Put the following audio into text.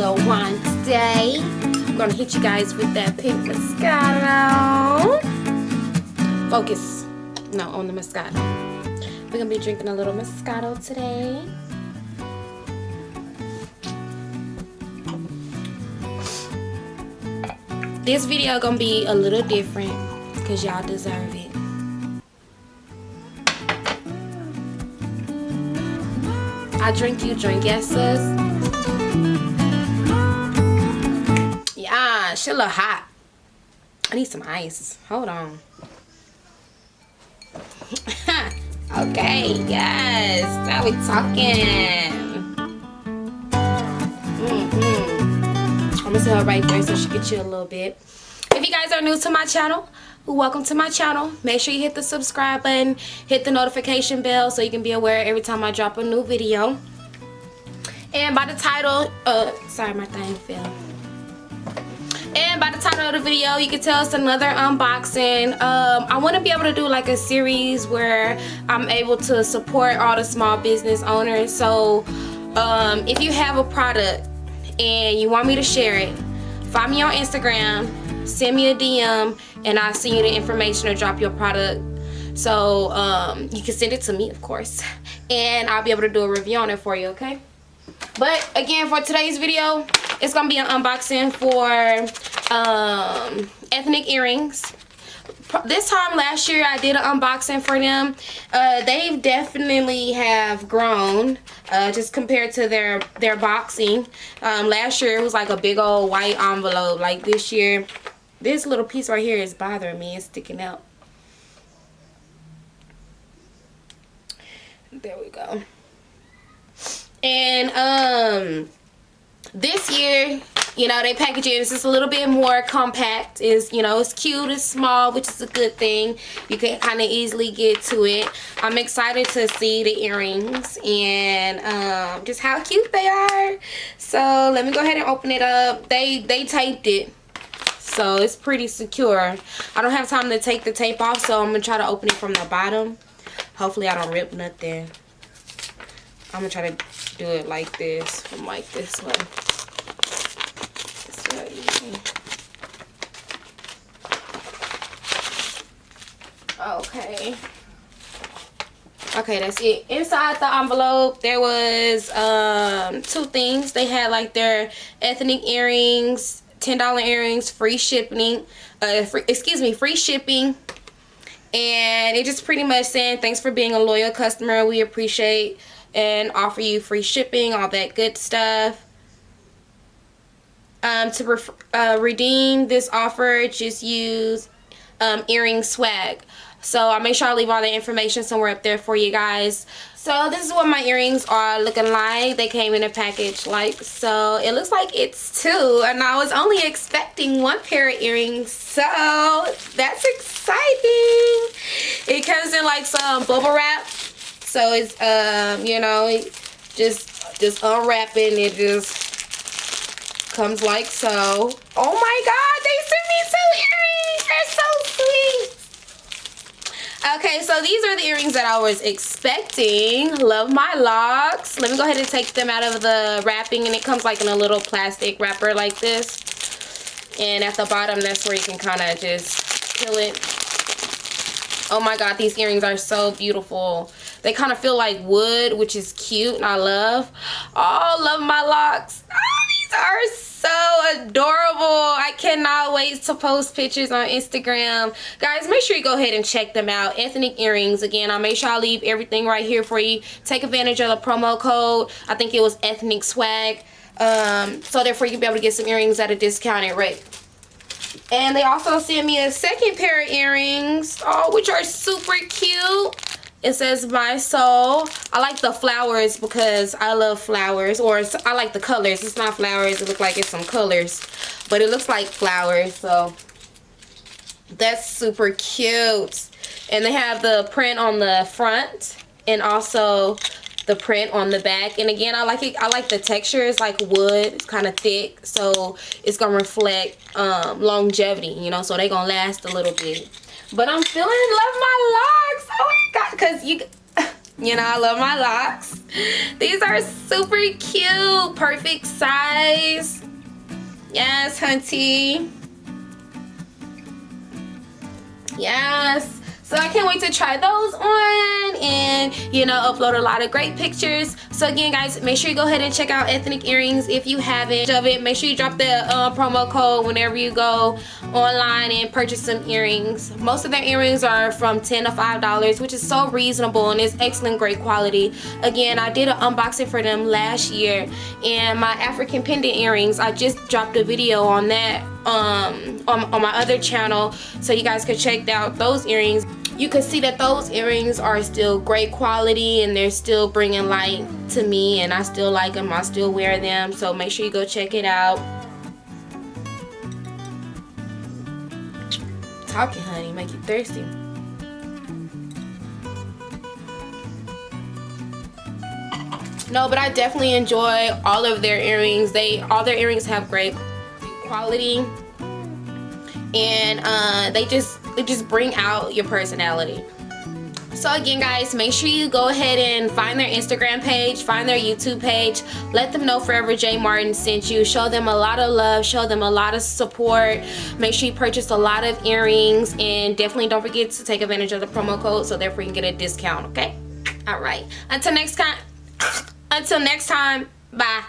video one today. I'm gonna hit you guys with that pink Moscato. Focus. No, on the Moscato. We're gonna be drinking a little Moscato today. This video gonna be a little different because y'all deserve it. I drink, you drink, yes sis. Yeah, she a little hot. I need some ice. Hold on. Okay, yes. Now we talking. I'm gonna set her right there so she can chill a little bit. If you guys are new to my channel, welcome to my channel. Make sure you hit the subscribe button, hit the notification bell so you can be aware every time I drop a new video. And by the title, sorry, my thing fell. And by the title of the video, you can tell it's another unboxing. I want to be able to do like a series where I'm able to support all the small business owners. So if you have a product and you want me to share it, find me on Instagram, send me a DM, and I'll send you the information to drop your product. So you can send it to me, of course, and I'll be able to do a review on it for you, okay? But again, for today's video, it's gonna be an unboxing for ethnic earrings. This time last year I did an unboxing for them. They definitely have grown just compared to their boxing. Last year it was like a big old white envelope. Like this year, this little piece right here is bothering me. It's sticking out. There we go. And this year, you know, they package it. It's just a little bit more compact. It's, you know, it's cute, it's small, which is a good thing. You can kind of easily get to it. I'm excited to see the earrings and just how cute they are. So let me go ahead and open it up. They taped it, so it's pretty secure. I don't have time to take the tape off, so I'm gonna try to open it from the bottom. Hopefully I don't rip nothing. I'm gonna try to do it like this, from like this way. It's real easy. Okay. Okay, that's it. Inside the envelope, there was two things. They had like their ethnic earrings, $10 earrings, free shipping. Free shipping. And it just pretty much saying thanks for being a loyal customer. We appreciate and offer you free shipping, all that good stuff. To redeem this offer, just use earring swag. So I'll make sure I leave all the information somewhere up there for you guys. So this is what my earrings are looking like. They came in a package like so. It looks like it's two, and I was only expecting one pair of earrings, so that's exciting. It comes in like some bubble wrap. So it's you know, just unwrapping, it just comes like so. Oh my god, they sent me two earrings. They're so sweet. Okay, so these are the earrings that I was expecting. Love my locks. Let me go ahead and take them out of the wrapping, and it comes like in a little plastic wrapper like this. And at the bottom, that's where you can kind of just peel it. Oh my god, these earrings are so beautiful. They kind of feel like wood, which is cute, and I love. Oh, love my locks. Oh, these are so adorable. I cannot wait to post pictures on Instagram. Guys, make sure you go ahead and check them out. Ethnic earrings. Again, I'll make sure I leave everything right here for you. Take advantage of the promo code. I think it was ethnic swag. So therefore you can be able to get some earrings at a discounted rate. And they also sent me a second pair of earrings, which are super cute. It says my soul. I like the flowers because I love flowers, or I like the colors. It's not flowers, it looks like it's some colors, but it looks like flowers, so that's super cute. And they have the print on the front and also the print on the back. And again, I like it. I like the texture. It's like wood. It's kind of thick, so it's gonna reflect longevity, you know, so they're gonna last a little bit. But I'm feeling love my locks. Oh my god, because you know, I love my locks. These are super cute, perfect size. Yes, hunty. Yes. So I can't wait to try those on and, you know, upload a lot of great pictures. So again, guys, make sure you go ahead and check out Ethnic Earrings if you haven't. Make sure you drop the promo code whenever you go online and purchase some earrings. Most of their earrings are from $10 to $5, which is so reasonable and it's excellent, great quality. Again, I did an unboxing for them last year, and my African pendant earrings, I just dropped a video on that on my other channel, so you guys can check out those earrings. You can see that those earrings are still great quality and they're still bringing light to me, and I still like them. I still wear them, so make sure you go check it out. Talking, honey, make you thirsty. No, but I definitely enjoy all of their earrings. All their earrings have great quality, and they just bring out your personality. So again, guys, make sure you go ahead and find their Instagram page, find their YouTube page, let them know ForeverJMartin sent you, show them a lot of love, show them a lot of support. Make sure you purchase a lot of earrings, and definitely don't forget to take advantage of the promo code so therefore you can get a discount. Okay, all right, until next time, bye.